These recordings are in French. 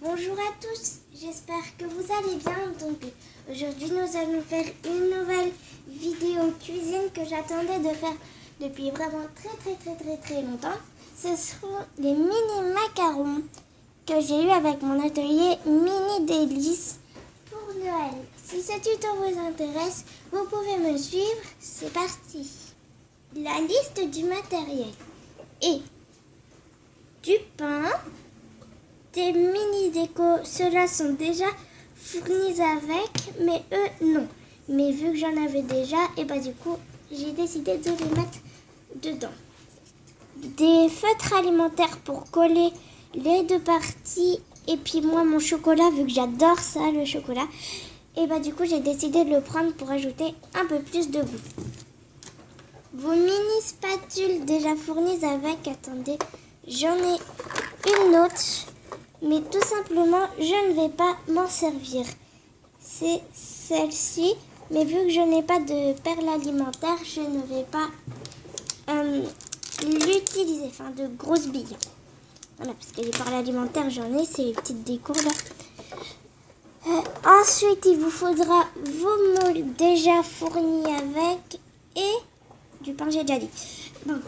Bonjour à tous, j'espère que vous allez bien. Donc aujourd'hui nous allons faire une nouvelle vidéo cuisine que j'attendais de faire depuis vraiment très longtemps. Ce sont les mini macarons que j'ai eu avec mon atelier Mini Délices pour Noël. Si ce tuto vous intéresse, vous pouvez me suivre, c'est parti. La liste du matériel est du pain, des mini décos, ceux-là sont déjà fournis avec, mais eux non. Mais vu que j'en avais déjà, et bah du coup, j'ai décidé de les mettre dedans. Des feutres alimentaires pour coller les deux parties, et puis moi mon chocolat, vu que j'adore ça, le chocolat, et bah du coup j'ai décidé de le prendre pour ajouter un peu plus de goût. Vos mini spatules déjà fournies avec, attendez, j'en ai une autre. Mais tout simplement, je ne vais pas m'en servir. C'est celle-ci, mais vu que je n'ai pas de perles alimentaires, je ne vais pas l'utiliser, enfin de grosses billes. Voilà, parce que les perles alimentaires, j'en ai, c'est les petites décos là. Ensuite, il vous faudra vos moules déjà fournis avec et du pain, j'ai déjà dit. Bon,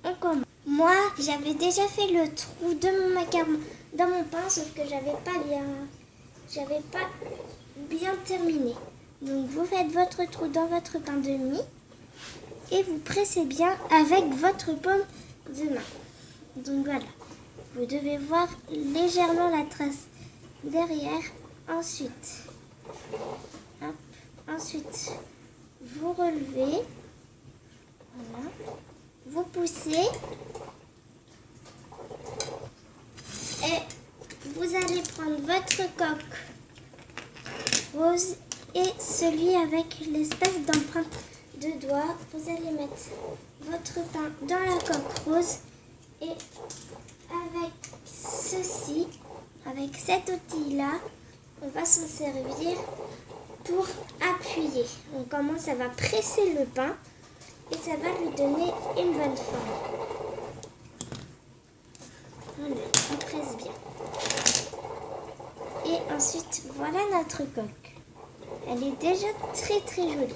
on commence. Moi, j'avais déjà fait le trou de mon macaron dans mon pain, sauf que j'avais pas bien terminé. Donc vous faites votre trou dans votre pain de mie et vous pressez bien avec votre paume de main. Donc voilà, vous devez voir légèrement la trace derrière. Ensuite, vous relevez, voilà, vous poussez. Et vous allez prendre votre coque rose et celui avec l'espèce d'empreinte de doigt. Vous allez mettre votre pain dans la coque rose et avec ceci, avec cet outil-là, on va s'en servir pour appuyer. On commence, ça va presser le pain et ça va lui donner une bonne forme. Voilà, on presse bien. Et ensuite, voilà notre coque. Elle est déjà très jolie.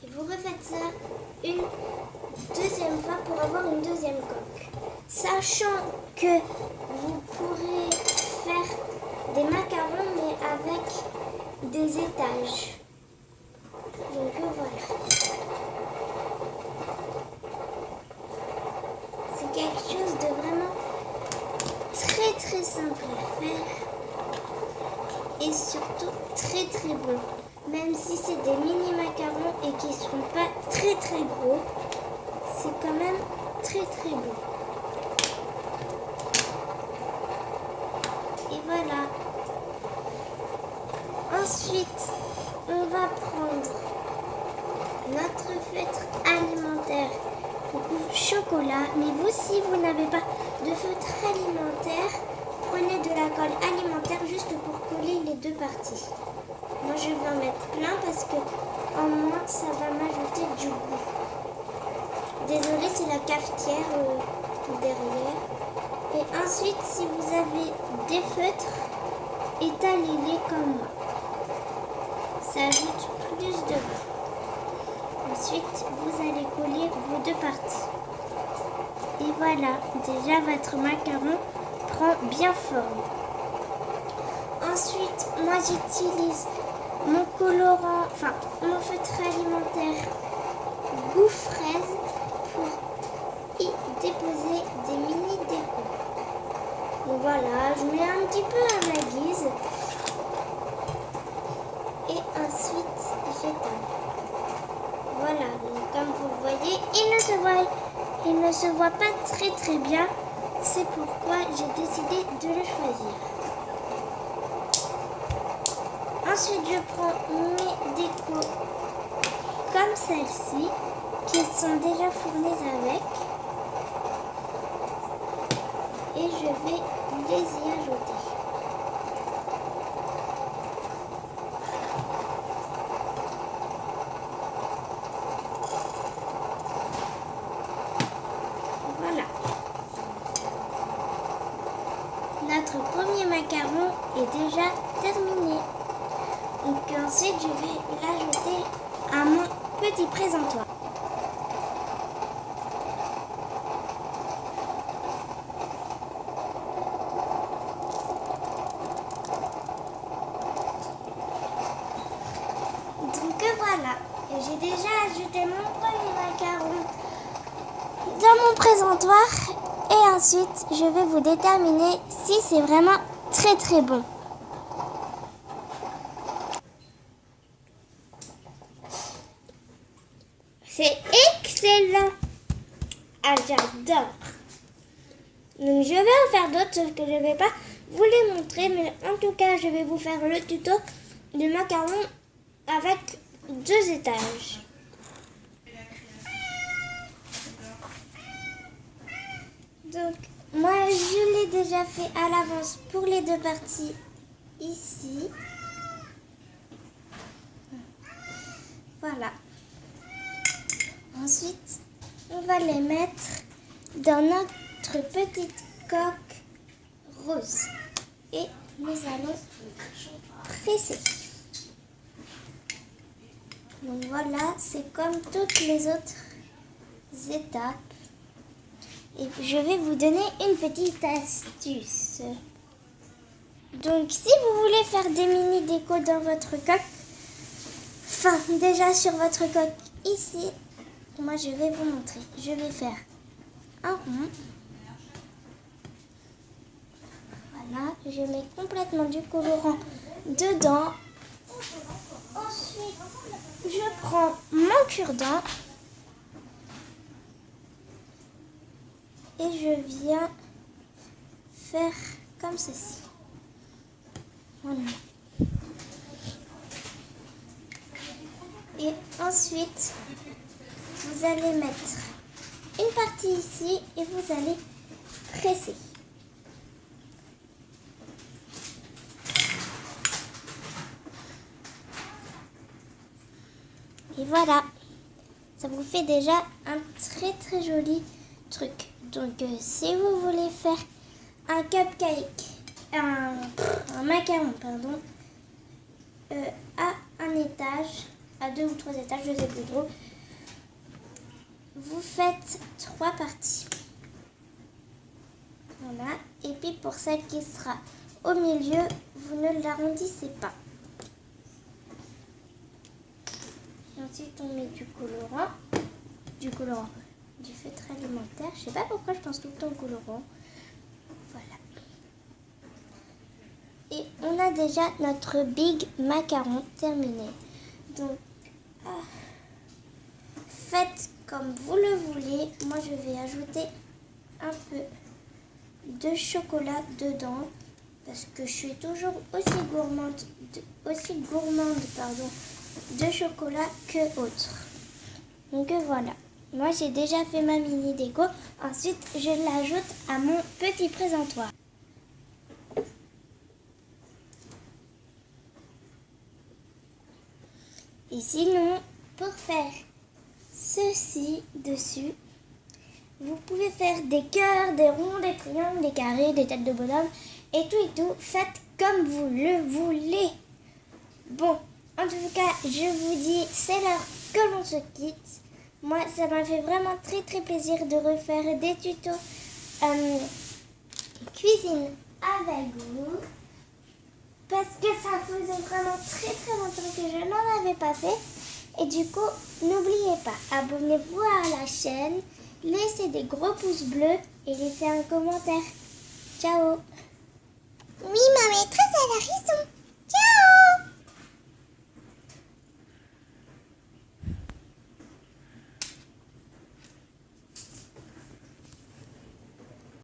Et vous refaites ça une deuxième fois pour avoir une deuxième coque. Sachant que vous pourrez faire des macarons mais avec des étages. Donc voilà. C'est quelque chose de vraiment très simple à faire et surtout très bon. Même si c'est des mini macarons et qui ne seront pas très gros, c'est quand même très beau. Et voilà. Ensuite, on va prendre notre feutre alimentaire au chocolat, mais vous, si vous n'avez pas de feutre alimentaire, prenez de la colle alimentaire juste pour coller les deux parties. Moi je vais en mettre plein parce que en moins ça va m'ajouter du goût. Désolée, c'est la cafetière derrière. Et ensuite, si vous avez des feutres, étalez-les comme moi. Ça ajoute plus de goût. Ensuite, vous allez coller vos deux parties. Et voilà, déjà votre macaron prend bien forme. Ensuite, moi j'utilise mon colorant, enfin mon feutre alimentaire goût fraise pour y déposer des mini décos. Donc voilà, je mets un petit peu à ma guise. Et ensuite, j'étale. Voilà, donc comme vous le voyez, il ne se voit pas très bien. C'est pourquoi j'ai décidé de le choisir. Ensuite, je prends mes décos comme celle-ci, qui sont déjà fournies avec. Et je vais les y ajouter. notre premier macaron est déjà terminé. Donc ensuite, je vais l'ajouter à mon petit présentoir. Donc voilà, j'ai déjà ajouté mon premier macaron dans mon présentoir et ensuite je vais vous déterminer si c'est vraiment très très bon. C'est excellent. Ah, j'adore. Donc je vais en faire d'autres, sauf que je ne vais pas vous les montrer, mais en tout cas je vais vous faire le tuto du macaron avec 2 étages. Donc moi je l'ai déjà fait à l'avance pour les 2 parties ici. Voilà. Ensuite, on va les mettre dans notre petite coque rose. Et nous allons presser. Donc voilà, c'est comme toutes les autres étapes. Et je vais vous donner une petite astuce. Donc si vous voulez faire des mini décos dans votre coque, enfin déjà sur votre coque ici, moi je vais vous montrer. Je vais faire un rond. Voilà, je mets complètement du colorant dedans. Ensuite, je prends mon cure-dent et je viens faire comme ceci. Voilà. Et ensuite, vous allez mettre une partie ici et vous allez presser. Et voilà, ça vous fait déjà un très très joli truc. Donc si vous voulez faire un cupcake, un macaron, pardon, à un étage, à 2 ou 3 étages, je sais plus trop, vous faites 3 parties. Voilà, et puis pour celle qui sera au milieu, vous ne l'arrondissez pas. Ensuite, on met du colorant, du feutre alimentaire. Je sais pas pourquoi je pense tout le temps au colorant. Voilà. Et on a déjà notre big macaron terminé. Donc, faites comme vous le voulez. Moi, je vais ajouter un peu de chocolat dedans parce que je suis toujours aussi gourmande, de chocolat que autre. Donc voilà, moi j'ai déjà fait ma mini déco. Ensuite, je l'ajoute à mon petit présentoir. Et sinon, pour faire ceci dessus, vous pouvez faire des cœurs, des ronds, des triangles, des carrés, des têtes de bonhomme et tout. Faites comme vous le voulez. Bon, en tout cas, je vous dis, c'est l'heure que l'on se quitte. Moi, ça m'a fait vraiment très très plaisir de refaire des tutos cuisine avec vous. Parce que ça faisait vraiment très très longtemps que je n'en avais pas fait. Et du coup, n'oubliez pas, abonnez-vous à la chaîne, laissez des gros pouces bleus et laissez un commentaire. Ciao. Oui, ma maîtresse, elle a raison.